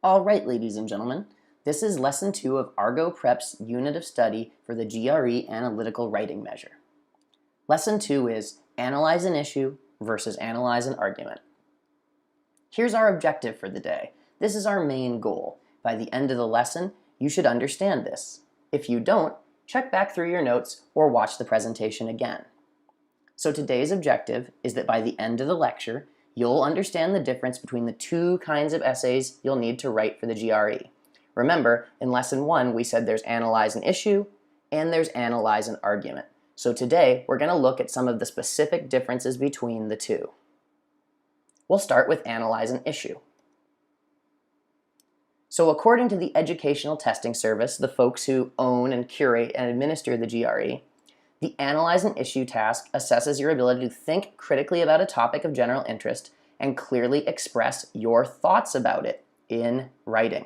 All right, ladies and gentlemen, this is Lesson 2 of Argo Prep's unit of study for the GRE Analytical Writing Measure. Lesson 2 is Analyze an Issue versus Analyze an Argument. Here's our objective for the day. This is our main goal. By the end of the lesson, you should understand this. If you don't, check back through your notes or watch the presentation again. So today's objective is that by the end of the lecture, you'll understand the difference between the two kinds of essays you'll need to write for the GRE. Remember, in Lesson 1, we said there's Analyze an Issue and there's Analyze an Argument. So today, we're going to look at some of the specific differences between the two. We'll start with Analyze an Issue. So according to the Educational Testing Service, the folks who own and curate and administer the GRE, the Analyze an Issue task assesses your ability to think critically about a topic of general interest and clearly express your thoughts about it in writing.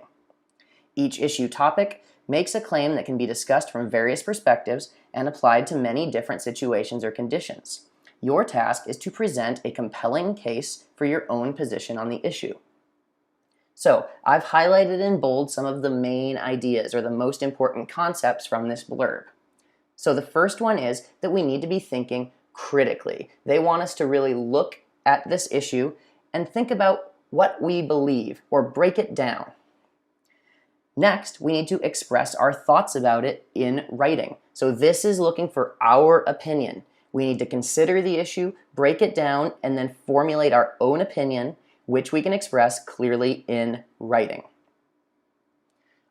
Each issue topic makes a claim that can be discussed from various perspectives and applied to many different situations or conditions. Your task is to present a compelling case for your own position on the issue. So, I've highlighted in bold some of the main ideas or the most important concepts from this blurb. So the first one is that we need to be thinking critically. They want us to really look at this issue and think about what we believe or break it down. Next, we need to express our thoughts about it in writing. So this is looking for our opinion. We need to consider the issue, break it down, and then formulate our own opinion, which we can express clearly in writing.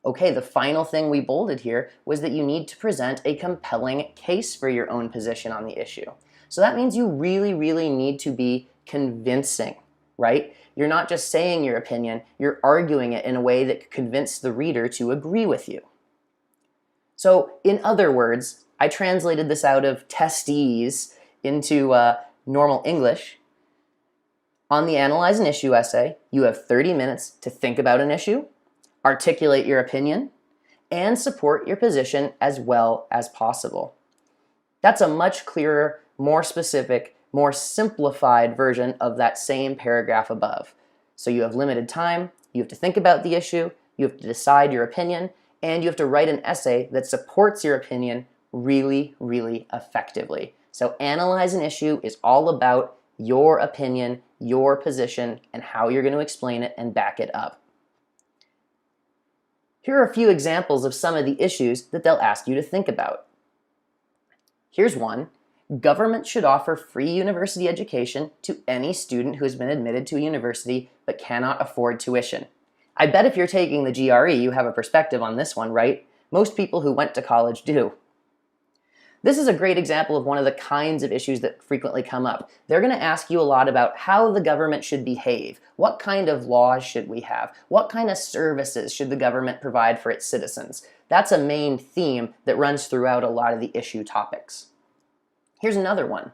Okay, the final thing we bolded here was that you need to present a compelling case for your own position on the issue. So that means you really need to be convincing, right? You're not just saying your opinion, you're arguing it in a way that could convince the reader to agree with you. So in other words, I translated this out of testees into normal English. On the Analyze an Issue essay, you have 30 minutes to think about an issue, articulate your opinion, and support your position as well as possible. That's a much clearer, more specific, more simplified version of that same paragraph above. So you have limited time, you have to think about the issue, you have to decide your opinion, and you have to write an essay that supports your opinion really effectively. So Analyze an Issue is all about your opinion, your position, and how you're going to explain it and back it up. Here are a few examples of some of the issues that they'll ask you to think about. Here's one. Government should offer free university education to any student who has been admitted to a university but cannot afford tuition. I bet if you're taking the GRE, you have a perspective on this one, right? Most people who went to college do. This is a great example of one of the kinds of issues that frequently come up. They're going to ask you a lot about how the government should behave. What kind of laws should we have? What kind of services should the government provide for its citizens? That's a main theme that runs throughout a lot of the issue topics. Here's another one.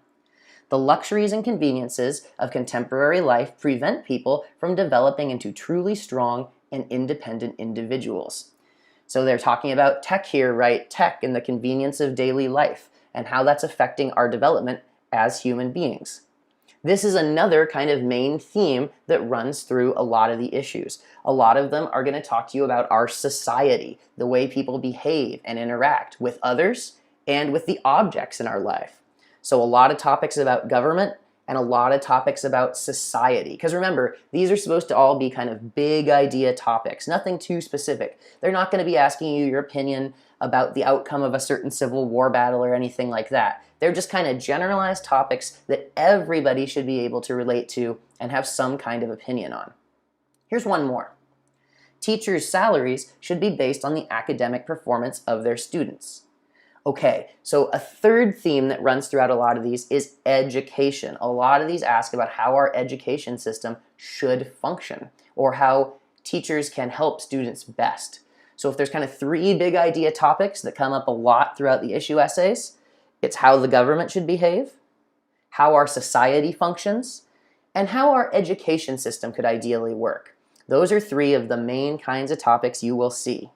The luxuries and conveniences of contemporary life prevent people from developing into truly strong and independent individuals. So they're talking about tech here, right? Tech and the convenience of daily life and how that's affecting our development as human beings. This is another kind of main theme that runs through a lot of the issues. A lot of them are going to talk to you about our society, the way people behave and interact with others and with the objects in our life. So a lot of topics about government and a lot of topics about society. Because remember, these are supposed to all be kind of big idea topics, nothing too specific. They're not going to be asking you your opinion about the outcome of a certain Civil War battle or anything like that. They're just kind of generalized topics that everybody should be able to relate to and have some kind of opinion on. Here's one more. Teachers' salaries should be based on the academic performance of their students. Okay, so a third theme that runs throughout a lot of these is education. A lot of these ask about how our education system should function or how teachers can help students best. So if there's kind of three big idea topics that come up a lot throughout the issue essays, it's how the government should behave, how our society functions, and how our education system could ideally work. Those are three of the main kinds of topics you will see.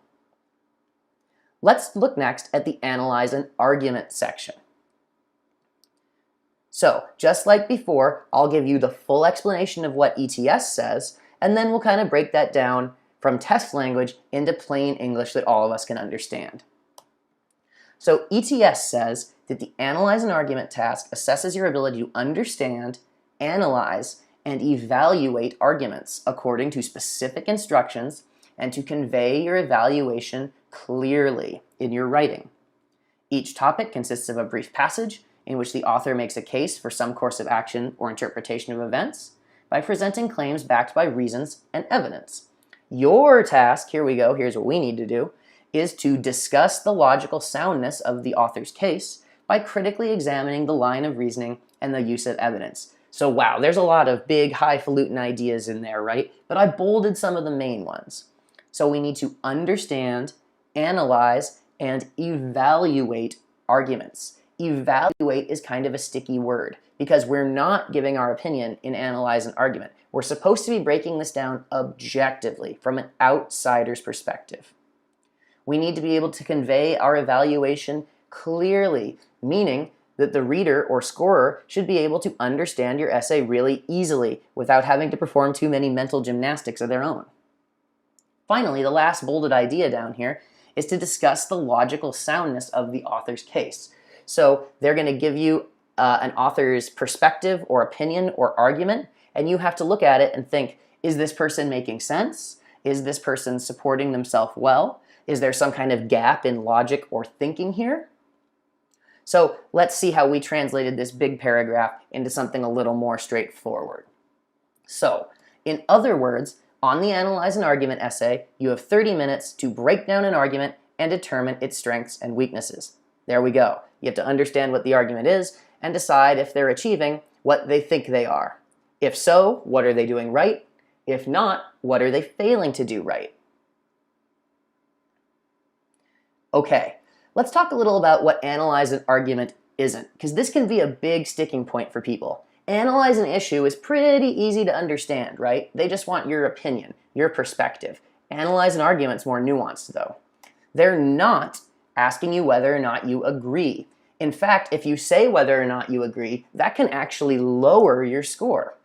Let's look next at the Analyze an Argument section. So, just like before, I'll give you the full explanation of what ETS says, and then we'll kind of break that down from text language into plain English that all of us can understand. So ETS says that the analyze an argument task assesses your ability to understand, analyze, and evaluate arguments according to specific instructions and to convey your evaluation clearly in your writing. Each topic consists of a brief passage in which the author makes a case for some course of action or interpretation of events by presenting claims backed by reasons and evidence. Your task, here we go, here's what we need to do, is to discuss the logical soundness of the author's case by critically examining the line of reasoning and the use of evidence. So wow, there's a lot of big, highfalutin ideas in there, right? But I bolded some of the main ones. So we need to understand, analyze, and evaluate arguments. Evaluate is kind of a sticky word because we're not giving our opinion in analyze an argument. We're supposed to be breaking this down objectively from an outsider's perspective. We need to be able to convey our evaluation clearly, meaning that the reader or scorer should be able to understand your essay really easily without having to perform too many mental gymnastics of their own. Finally, the last bolded idea down here is to discuss the logical soundness of the author's case. So they're going to give you an author's perspective or opinion or argument, and you have to look at it and think, is this person making sense? Is this person supporting themselves well? Is there some kind of gap in logic or thinking here? So let's see how we translated this big paragraph into something a little more straightforward. So, in other words, on the Analyze an Argument essay, you have 30 minutes to break down an argument and determine its strengths and weaknesses. There we go. You have to understand what the argument is and decide if they're achieving what they think they are. If so, what are they doing right? If not, what are they failing to do right? Okay, let's talk a little about what analyze an argument isn't, because this can be a big sticking point for people. Analyze an issue is pretty easy to understand, right? They just want your opinion, your perspective. Analyze an argument's more nuanced, though. They're not asking you whether or not you agree. In fact, if you say whether or not you agree, that can actually lower your score.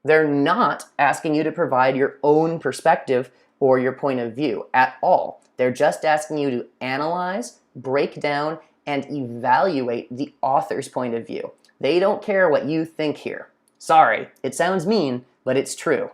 They're not asking you to provide your own perspective or your point of view at all. They're just asking you to analyze, break down, and evaluate the author's point of view. They don't care what you think here. Sorry, it sounds mean, but it's true.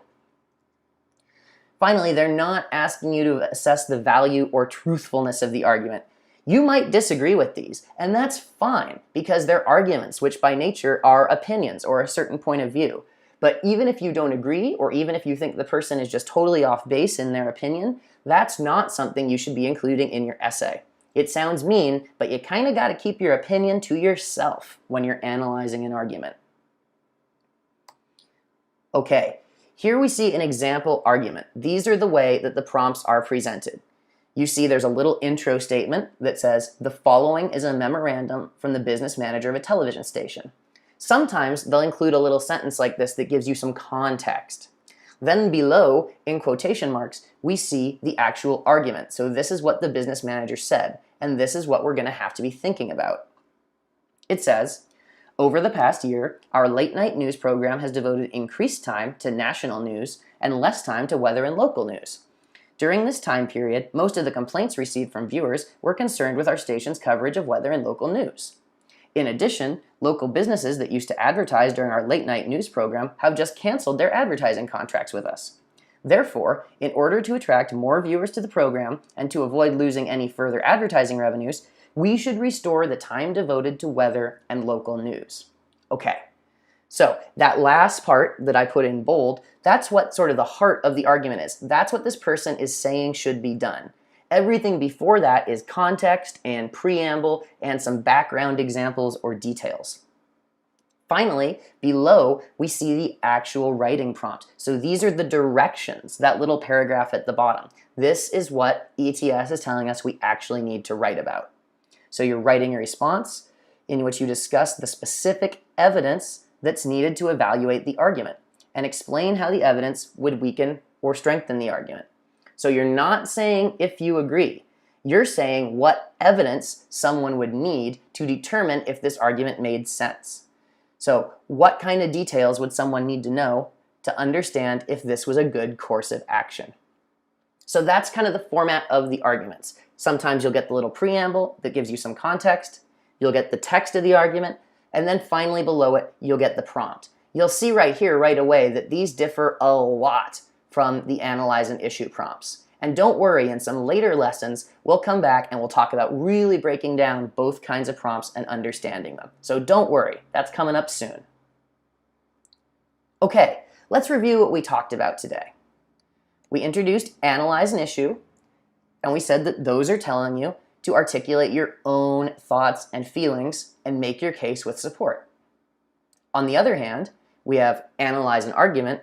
Finally, they're not asking you to assess the value or truthfulness of the argument. You might disagree with these, and that's fine, because they're arguments, which by nature are opinions or a certain point of view. But even if you don't agree, or even if you think the person is just totally off base in their opinion, that's not something you should be including in your essay. It sounds mean, but you kind of got to keep your opinion to yourself when you're analyzing an argument. Okay, here we see an example argument. These are the way that the prompts are presented. You see there's a little intro statement that says, the following is a memorandum from the business manager of a television station. Sometimes they'll include a little sentence like this that gives you some context. Then below, in quotation marks, we see the actual argument. So this is what the business manager said, and this is what we're going to have to be thinking about. It says, over the past year, our late night news program has devoted increased time to national news and less time to weather and local news. During this time period, most of the complaints received from viewers were concerned with our station's coverage of weather and local news. In addition, local businesses that used to advertise during our late night news program have just canceled their advertising contracts with us. Therefore, in order to attract more viewers to the program and to avoid losing any further advertising revenues, we should restore the time devoted to weather and local news. Okay, so that last part that I put in bold, that's what sort of the heart of the argument is. That's what this person is saying should be done. Everything before that is context and preamble and some background examples or details. Finally, below, we see the actual writing prompt. So these are the directions, that little paragraph at the bottom. This is what ETS is telling us we actually need to write about. So you're writing a response in which you discuss the specific evidence that's needed to evaluate the argument and explain how the evidence would weaken or strengthen the argument. So you're not saying if you agree. You're saying what evidence someone would need to determine if this argument made sense. So what kind of details would someone need to know to understand if this was a good course of action? So that's kind of the format of the arguments. Sometimes you'll get the little preamble that gives you some context, you'll get the text of the argument, and then finally below it, you'll get the prompt. You'll see right here right away that these differ a lot from the analyze and issue prompts. And don't worry, in some later lessons, we'll come back and we'll talk about really breaking down both kinds of prompts and understanding them. So don't worry, that's coming up soon. Okay, let's review what we talked about today. We introduced analyze and issue, and we said that those are telling you to articulate your own thoughts and feelings and make your case with support. On the other hand, we have analyze an argument,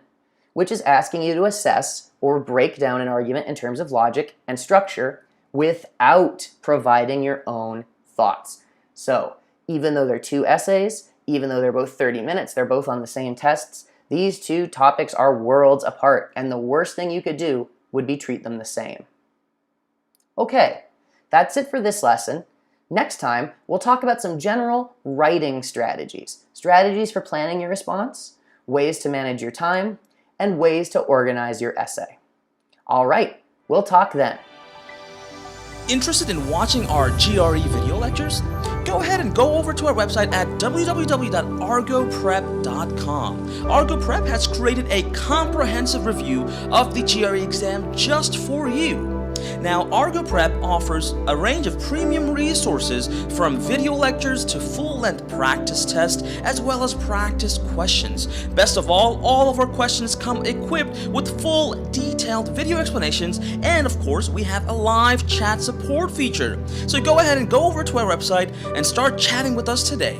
which is asking you to assess or break down an argument in terms of logic and structure without providing your own thoughts. So even though they're two essays, even though they're both 30 minutes, they're both on the same tests, these two topics are worlds apart, and the worst thing you could do would be treat them the same. Okay, that's it for this lesson. Next time, we'll talk about some general writing strategies. Strategies for planning your response, ways to manage your time, and ways to organize your essay. All right, we'll talk then. Interested in watching our GRE video lectures? Go ahead and go over to our website at www.argoprep.com. Argo Prep has created a comprehensive review of the GRE exam just for you. Now, Argo Prep offers a range of premium resources from video lectures to full-length practice tests as well as practice questions. Best of all of our questions come equipped with full detailed video explanations, and of course we have a live chat support feature. So go ahead and go over to our website and start chatting with us today.